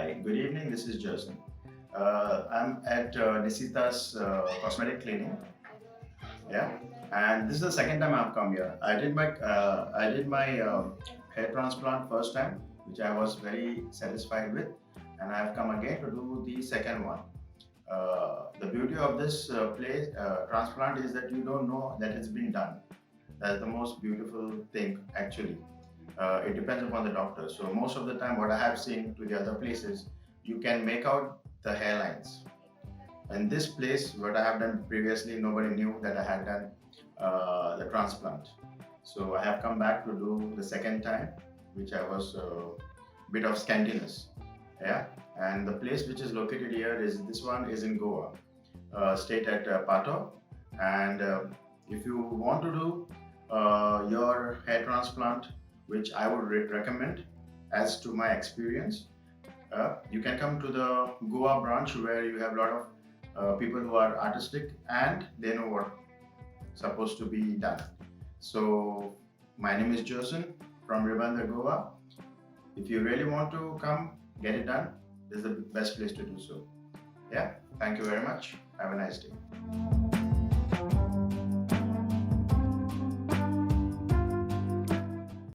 Hi, good evening. This is Jason. I'm at Nisita's cosmetic clinic. Yeah, and this is the second time I've come here. I did my hair transplant first time, which I was very satisfied with, and I've come again to do the second one. The beauty of this place transplant is that you don't know that it's been done. That's the most beautiful thing, actually. It depends upon the doctor. So most of the time, what I have seen to the other places, you can make out the hairlines. In this place, what I have done previously, nobody knew that I had done the transplant. So I have come back to do the second time, which I was bit of scantiness. Yeah, and the place which is located here is this one is in Goa, state at Pato. And if you want to do your hair transplant, which I would recommend as to my experience, you can come to the Goa branch where you have a lot of people who are artistic and they know what supposed to be done. So my name is Jason from Ribanda, Goa. If you really want to come get it done, this is the best place to do so. Yeah, thank you very much. Have a nice day.